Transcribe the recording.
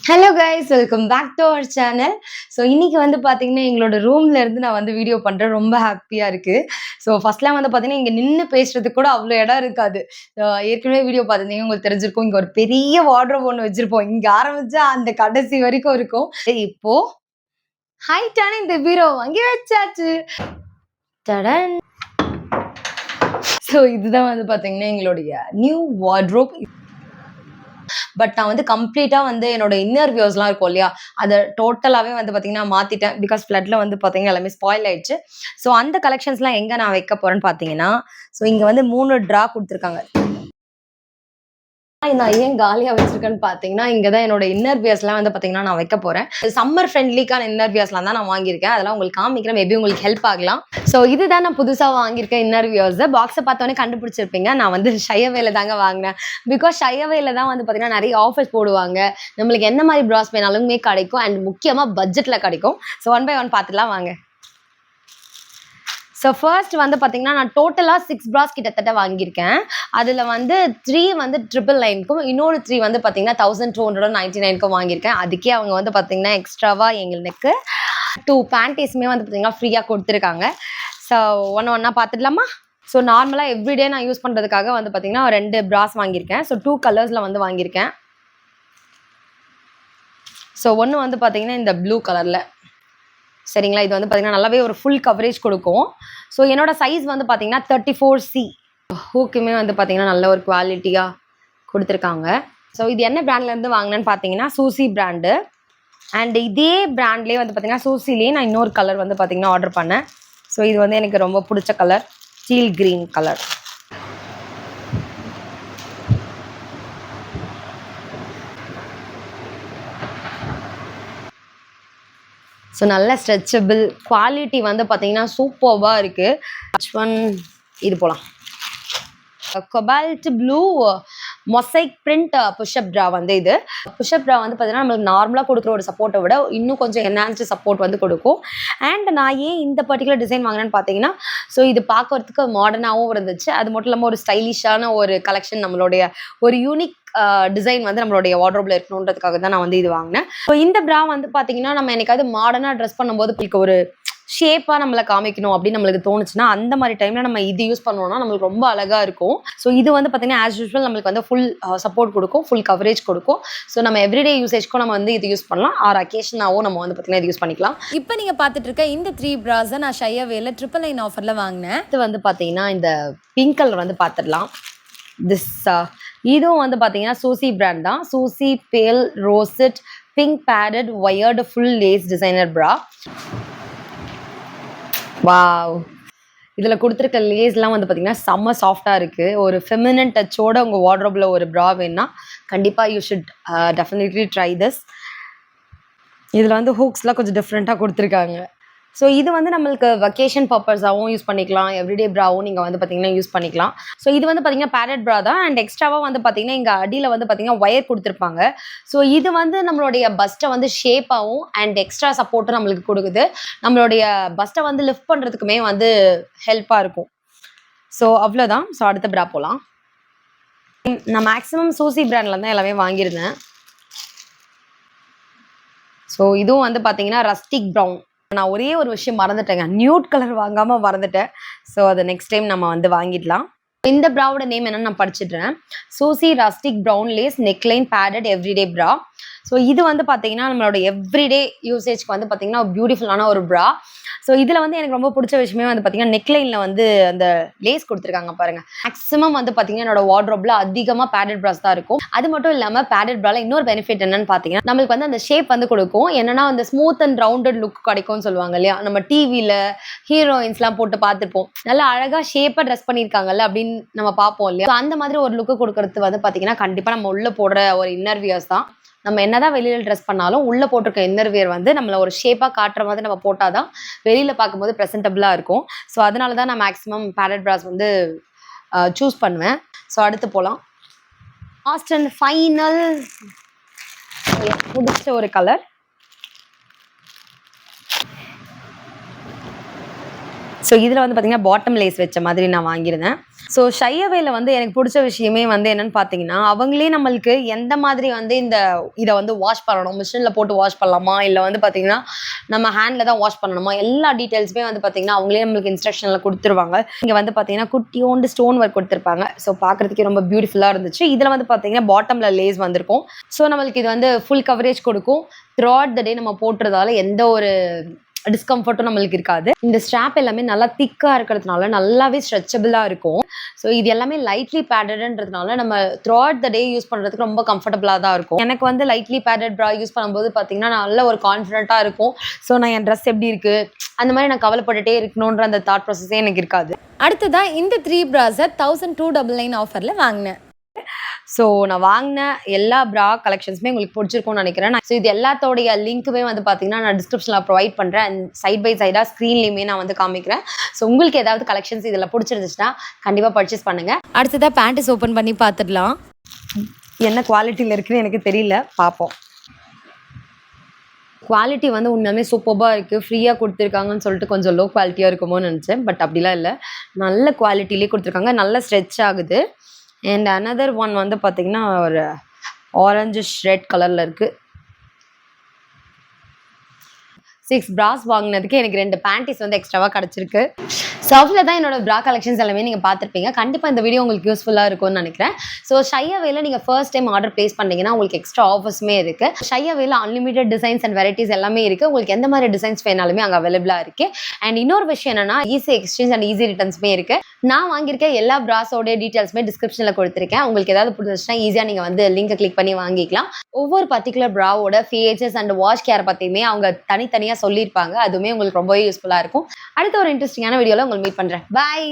Hello guys, welcome back to our channel. So இன்னைக்கு வந்து பார்த்தீங்கன்னா எங்களோட ரூம்ல இருந்து நான் வந்து வீடியோ பண்ணுறேன். ரொம்ப ஹாப்பியாக இருக்குது. ஸோ ஃபர்ஸ்ட்லாம் வந்து பார்த்தீங்கன்னா இங்கே நின்று பேசுறதுக்கு கூட அவ்வளோ இடம் இருக்காது. ஏற்கனவே வீடியோ பார்த்துருந்தீங்க, உங்களுக்கு தெரிஞ்சிருக்கும். இங்கே ஒரு பெரிய வார்ட்ரோப் ஒன்று வச்சிருப்போம். இங்கே ஆரம்பிச்சா அந்த கடைசி வரைக்கும் இருக்கும். இப்போ ஹைட்டான இந்த பீரோ வாங்கி வச்சாச்சு. தடன். ஸோ இதுதான் வந்து பார்த்தீங்கன்னா எங்களுடைய நியூ வார்ட்ரோப். பட் நான் வந்து கம்ப்ளீட்டாக வந்து என்னோட இன்னர் வியூஸ்லாம் இருக்கும் இல்லையா, அதை டோட்டலாகவே வந்து பார்த்தீங்கன்னா மாற்றிட்டேன். பிகாஸ் ஃப்ளட்டில் வந்து பார்த்தீங்கன்னா எல்லாமே ஸ்பாயில் ஆயிடுச்சு. ஸோ அந்த கலெக்ஷன்ஸ்லாம் எங்கே நான் வைக்க போகிறேன்னு பார்த்தீங்கன்னா, ஸோ இங்கே வந்து 3 ட்ரா கொடுத்துருக்காங்க. நான் ஏன் காலியாக வச்சிருக்கேன்னு பார்த்தீங்கன்னா, இங்கே தான் என்னோட இன்னர் வியர்ஸ்லாம் வந்து பார்த்தீங்கன்னா நான் வைக்க போகிறேன். சம்மர் ஃப்ரெண்ட்லிக்கான இன்னர் வியர்ஸ்லாம் தான் நான் வாங்கியிருக்கேன். அதெல்லாம் உங்களுக்கு காமிக்கிறேன், மேபி உங்களுக்கு ஹெல்ப் ஆகலாம். ஸோ இதுதான் நான் புதுசாக வாங்கியிருக்கேன் இன்னர் வியர்ஸ். பாக்ஸை பார்த்தோன்னே கண்டுபிடிச்சிருப்பீங்க. நான் வந்து ஷையவேல தாங்க வாங்கினேன். பிகாஸ் ஷையவேல தான் வந்து பார்த்தீங்கன்னா நிறைய ஆஃபர்ஸ் போடுவாங்க. நம்மளுக்கு என்ன மாதிரி ப்ராஸ் வேணாலுமே கிடைக்கும். அண்ட் முக்கியமாக பட்ஜெட்டில் கிடைக்கும். ஸோ 1 by 1 பார்த்துலாம் வாங்க. ஸோ ஃபர்ஸ்ட் வந்து பார்த்தீங்கன்னா நான் டோட்டலாக 6 ப்ராஸ் கிட்டத்தட்ட வாங்கியிருக்கேன். அதில் வந்து 3 வந்து 999க்கும், இன்னொரு 3 வந்து பார்த்தீங்கன்னா 1299க்கும் வாங்கியிருக்கேன். அதுக்கே அவங்க வந்து பார்த்தீங்கன்னா எக்ஸ்ட்ராவாக எங்களுக்கு 2 பேண்டீஸுமே வந்து பார்த்தீங்கன்னா ஃப்ரீயாக கொடுத்துருக்காங்க. ஸோ ஒன்றா பார்த்துடலாமா? ஸோ நார்மலாக எவ்ரிடே நான் யூஸ் பண்ணுறதுக்காக வந்து பார்த்தீங்கன்னா 2 ப்ராஸ் வாங்கியிருக்கேன். ஸோ 2 கலர்ஸில் வந்து வாங்கியிருக்கேன். ஸோ ஒன்று வந்து பார்த்தீங்கன்னா இந்த ப்ளூ கலரில், சரிங்களா? இது வந்து பார்த்தீங்கன்னா நல்லாவே ஒரு ஃபுல் கவரேஜ் கொடுக்கும். ஸோ என்னோட சைஸ் வந்து பார்த்தீங்கன்னா 34C. ஹூக்குமே வந்து பார்த்தீங்கன்னா நல்ல ஒரு குவாலிட்டியாக கொடுத்துருக்காங்க. ஸோ இது என்ன பிராண்ட்லேருந்து வாங்கினேன்னு பார்த்தீங்கன்னா சூசி பிராண்டு. அண்ட் இதே பிராண்ட்லேயே வந்து பார்த்தீங்கன்னா சூசிலேயே நான் இன்னொரு கலர் வந்து பார்த்தீங்கன்னா ஆர்டர் பண்ணேன். ஸோ இது வந்து எனக்கு ரொம்ப பிடிச்ச colour, teal green colour. So நல்ல ஸ்ட்ரெச்சபிள், குவாலிட்டி வந்து பார்த்தீங்கன்னா சூப்பர்வாக இருக்குது. இது போகலாம். Cobalt blue mosaic print push up bra வந்து இது. புஷ்அப் ட்ரா வந்து பார்த்தீங்கன்னா நம்மளுக்கு நார்மலாக கொடுக்குற ஒரு சப்போர்ட்டை விட இன்னும் கொஞ்சம் என்ஹான்ஸ்டு சப்போர்ட் வந்து கொடுக்கும். அண்ட் நான் ஏன் இந்த பர்டிகுலர் டிசைன் வாங்கினேன்னு பார்த்தீங்கன்னா, ஸோ இது பார்க்கறதுக்கு மாடர்னாகவும் இருந்துச்சு. அது மட்டும் இல்லாமல் ஒரு ஸ்டைலிஷான ஒரு கலெக்ஷன், நம்மளுடைய ஒரு யூனிக் டிசைன் வந்து நம்மளுடைய வார்ட்ரோப்ல இருக்கணுன்றதுக்காக தான் நான் வந்து இது வாங்கினேன். ஸோ இந்த ப்ரா வந்து பார்த்தீங்கன்னா நம்ம என்னைக்காவது மாடர்னாக ட்ரெஸ் பண்ணும்போது ஒரு ஷேப்பாக நம்மளை காமிக்கணும் அப்படின்னு நம்மளுக்கு தோணுச்சுன்னா, அந்த மாதிரி டைமில் நம்ம இது யூஸ் பண்ணோம்னா நம்மளுக்கு ரொம்ப அழகாக இருக்கும். ஸோ இது வந்து பார்த்தீங்கன்னா ஆஸ் யூஸ்வல் நம்மளுக்கு வந்து ஃபுல் சப்போர்ட் கொடுக்கும், ஃபுல் கவரேஜ் கொடுக்கும். ஸோ நம்ம எவ்ரிடே யூசேஜ்க்கும் நம்ம வந்து இது யூஸ் பண்ணலாம். ஆர் அக்கேஷனாகவும் நம்ம வந்து பார்த்தீங்கன்னா இது யூஸ் பண்ணிக்கலாம். இப்போ நீங்கள் பார்த்துட்டு இருக்க இந்த 3 ப்ராஸை நான் ஷையவேல 999 ஆஃபரில் வாங்கினேன். இது வந்து பார்த்தீங்கன்னா இந்த பிங்க் கலர் வந்து பார்த்துடலாம். இதுவும் வந்து பார்த்தீங்கன்னா சூசி பிராண்ட் தான். சூசி pale rosette pink padded wired full lace designer bra. Wow, இதில் கொடுத்துருக்க லேஸ்லாம் வந்து பார்த்தீங்கன்னா செம்ம சாஃப்டாக இருக்குது. ஒரு ஃபெமினன் டச்சோட உங்கள் வார்ட்ரோப்பில் ஒரு ப்ரா வேணுன்னா கண்டிப்பாக you should definitely try this. இதில் வந்து ஹூக்ஸ்லாம் கொஞ்சம் டிஃப்ரெண்ட்டாக கொடுத்துருக்காங்க. ஸோ இது வந்து நம்மளுக்கு வெக்கேஷன் பர்பஸாகவும் யூஸ் பண்ணிக்கலாம், எவ்ரிடே ப்ராவும் நீங்கள் வந்து பார்த்தீங்கன்னா யூஸ் பண்ணிக்கலாம். ஸோ இது வந்து பார்த்தீங்கன்னா பேடட் ப்ரா தான். அண்ட் எக்ஸ்ட்ராவாக வந்து பார்த்தீங்கன்னா இங்கே அடியில் வந்து பார்த்தீங்கன்னா ஒயர் கொடுத்துருப்பாங்க. ஸோ இது வந்து நம்மளுடைய பஸ்ட்டை வந்து ஷேப்பாகவும் அண்ட் எக்ஸ்ட்ரா சப்போர்ட்டும் நம்மளுக்கு கொடுக்குது. நம்மளுடைய பஸ்ட்டை வந்து லிஃப்ட் பண்ணுறதுக்குமே வந்து ஹெல்ப்பாக இருக்கும். ஸோ அவ்வளோதான். ஸோ அடுத்த ப்ரா போகலாம். நான் மேக்ஸிமம் சூசி பிராண்டில் தான் எல்லாமே வாங்கியிருந்தேன். ஸோ இதுவும் வந்து பார்த்தீங்கன்னா ரஸ்டிக் ப்ரௌன். நான் ஒரே ஒரு விஷயம் மறந்துட்டேங்க, நியூட் கலர் வாங்காமல் மறந்துட்டேன். ஸோ அதை நெக்ஸ்ட் டைம் நம்ம வந்து வாங்கிடலாம். இந்த ப்ராவோட நேம் என்னன்னு நான் படிச்சுட்றேன். சூசி rustic brown lace neckline padded everyday bra. So இது வந்து பார்த்தீங்கன்னா நம்மளோட எவ்ரிடே யூசேஜ்க்கு வந்து பார்த்தீங்கன்னா பியூட்டிஃபுல்லான ஒரு ப்ரா. ஸோ இதில் வந்து எனக்கு ரொம்ப பிடிச்ச விஷயமே வந்து பார்த்தீங்கன்னா நெக்லைனில் வந்து அந்த லேஸ் கொடுத்துருக்காங்க பாருங்கள். மேக்ஸிமம் வந்து பார்த்தீங்கன்னா என்னோட வார்ட்ரோப்ல அதிகமாக பேடட் ப்ராஸ் தான் இருக்கும். அது மட்டும் இல்லாமல் பேடட் ப்ரால இன்னொரு பெனிஃபிட் என்னன்னு பார்த்தீங்கன்னா நம்மளுக்கு வந்து அந்த ஷேப் வந்து கொடுக்கும். என்னன்னா அந்த ஸ்மூத் அண்ட் ரவுண்டட் லுக் கிடைக்கும்னு சொல்லுவாங்க இல்லையா, நம்ம டிவியில் ஹீரோயின்ஸ்லாம் போட்டு பார்த்துருப்போம், நல்லா அழகாக ஷேப்பாக ட்ரெஸ் பண்ணியிருக்காங்கல்ல அப்படின்னு நம்ம பார்ப்போம் இல்லையா. ஸோ அந்த மாதிரி ஒரு லுக்கு கொடுக்கறது வந்து பார்த்தீங்கன்னா கண்டிப்பாக நம்ம உள்ளே போடுற ஒரு இன்னர் வியர்ஸ் தான். நம்ம என்னதான் வெளியில் ட்ரெஸ் பண்ணாலும் உள்ளே போட்டிருக்க இன்னர் வியர் வந்து நம்மளை ஒரு ஷேப்பாக காட்டுற மாதிரி நம்ம போட்டால் தான் வெளியில் பார்க்கும்போது ப்ரெசென்டபுளாக இருக்கும். ஸோ அதனால தான் நான் மேக்ஸிமம் பேடட் ப்ராஸ் வந்து சூஸ் பண்ணுவேன். ஸோ அடுத்து போகலாம். லாஸ்ட் அண்ட் ஃபைனல் பிடிச்ச ஒரு கலர். ஸோ இதில் வந்து பார்த்தீங்கன்னா பாட்டம் லேஸ் வச்ச மாதிரி நான் வாங்கியிருந்தேன். ஸோ ஷையவேல வந்து எனக்கு பிடிச்ச விஷயமே வந்து என்னன்னு பார்த்தீங்கன்னா, அவங்களே நம்மளுக்கு எந்த மாதிரி வந்து இதை வந்து வாஷ் பண்ணணும், மிஷினில் போட்டு வாஷ் பண்ணலாமா, இல்லை வந்து பார்த்தீங்கன்னா நம்ம ஹேண்டில் தான் வாஷ் பண்ணணுமா, எல்லா டீட்டெயில்ஸுமே வந்து பார்த்தீங்கன்னா அவங்களே நம்மளுக்கு இன்ஸ்ட்ரக்ஷனில் கொடுத்துருவாங்க. இங்கே வந்து பார்த்தீங்கன்னா குட்டியோண்டு ஸ்டோன் ஒர்க் கொடுத்துருப்பாங்க. ஸோ பார்க்குறதுக்கே ரொம்ப பியூட்டிஃபுல்லாக இருந்துச்சு. இதில் வந்து பார்த்தீங்கன்னா பாட்டமில் லேஸ் வந்திருக்கும். ஸோ நம்மளுக்கு இது வந்து ஃபுல் கவரேஜ் கொடுக்கும். த்ரூ அவுட் த டே நம்ம போட்டுறதால எந்த ஒரு டிஸ்கம்ஃபர்ட்டும் நம்மளுக்கு இருக்காது. இந்த ஸ்ட்ராப் எல்லாமே நல்லா திக்காக இருக்கிறதுனால நல்லாவே ஸ்ட்ரெச்சபிளாக இருக்கும். ஸோ இது எல்லாமே லைட்லி பேடட்ன்றதுனால நம்ம through out the day use பண்ணுறதுக்கு ரொம்ப கம்ஃபர்டபுளாக தான் இருக்கும். எனக்கு வந்து லைட்லி பேடட் ப்ரா யூஸ் பண்ணும்போது பார்த்தீங்கன்னா நல்ல ஒரு கான்ஃபிடென்ட்டாக இருக்கும். ஸோ நான் என் ட்ரெஸ் எப்படி இருக்குது அந்த மாதிரி நான் கவலைப்பட்டுட்டே இருக்கணுன்ற அந்த தாட் ப்ராசஸே எனக்கு இருக்காது. அடுத்ததாக இந்த 3 ப்ராஸை 1299 ஆஃபரில் வாங்கினேன். ஸோ நான் வாங்கின எல்லா ப்ரா கலெக்ஷன்ஸுமே உங்களுக்கு பிடிச்சிருக்கும்னு நினைக்கிறேன். ஸோ இது எல்லாத்தோடைய லிங்க்குமே வந்து பார்த்தீங்கன்னா நான் டிஸ்கிரிப்ஷனில் ப்ரொவைட் பண்ணுறேன். அண்ட் சைட் பை சைடாக ஸ்க்ரீன்லேயுமே நான் வந்து காமிக்கிறேன். ஸோ உங்களுக்கு ஏதாவது கலெக்ஷன்ஸ் இதில் பிடிச்சிருந்துச்சுன்னா கண்டிப்பாக பர்ச்சேஸ் பண்ணுங்கள். அடுத்ததாக பேண்ட்ஸ் ஓப்பன் பண்ணி பார்த்துடலாம். என்ன குவாலிட்டியில் இருக்குன்னு எனக்கு தெரியல, பார்ப்போம். குவாலிட்டி வந்து உண்மையுமே சூப்பராக இருக்குது. ஃப்ரீயாக கொடுத்துருக்காங்கன்னு சொல்லிட்டு கொஞ்சம் லோ குவாலிட்டியாக இருக்குமோன்னு நினச்சேன். பட் அப்படிலாம் இல்லை, நல்ல குவாலிட்டிலே கொடுத்துருக்காங்க. நல்ல ஸ்ட்ரெச் ஆகுது. அண்ட் அனதர் ஒன் வந்து பார்த்தீங்கன்னா ஒரு ஆரஞ்சு ரெட் கலரில் இருக்குது. 6 ப்ராஸ் வாங்கினதுக்கு எனக்கு 2 பேண்டிஸ் வந்து எக்ஸ்ட்ராவாக கிடச்சிருக்கு. ஸோ அவ்வளோ தான் என்னோட ப்ரா கலெக்ஷன்ஸ் எல்லாமே நீங்கள் பார்த்துருப்பீங்க. கண்டிப்பாக இந்த வீடியோ உங்களுக்கு யூஸ்ஃபுல்லாக இருக்கும்னு நினைக்கிறேன். ஸோ ஷையவேல நீங்கள் ஃபர்ஸ்ட் டைம் ஆர்டர் ப்ளேஸ் பண்ணிங்கன்னா உங்களுக்கு எக்ஸ்ட்ரா ஆஃபர்ஸுமே இருக்குது. ஷையவேல அன்லிமிட்டட் டிசைன்ஸ் அண்ட் வெரைட்டிஸ் எல்லாமே இருக்குது. உங்களுக்கு எந்த மாதிரி டிசைன்ஸ் வேணாலுமே அங்கே அவைலபிளாக இருக்குது. அண்ட் இன்னொரு விஷயம் என்னன்னா ஈஸி எக்ஸ்சேஞ்ச் அண்ட் ஈஸி ரிட்டர்ன்ஸுமே இருக்குது. நான் வாங்கியிருக்க எல்லா ப்ராஸோட டீட்டெயில்ஸுமே டிஸ்கிரிப்ஷனில் கொடுத்துருக்கேன். உங்களுக்கு ஏதாவது பிடிச்சிச்சுன்னா ஈஸியாக நீங்கள் வந்து லிங்கை கிளிக் பண்ணி வாங்கிக்கலாம். ஒவ்வொரு பர்டிகுலர் ப்ராவோட ஃபீச்சர்ஸ் அண்ட் வாஷ் கேர் பற்றியுமே அவங்க தனித்தனியாக சொல்லியிருப்பாங்க. அதுவுமே உங்களுக்கு ரொம்பவே யூஸ்ஃபுல்லாக இருக்கும். அடுத்த ஒரு இன்ட்ரெஸ்டிங்கான வீடியோவில் உங்களுக்கு மீட் பண்ணுறேன். பாய்.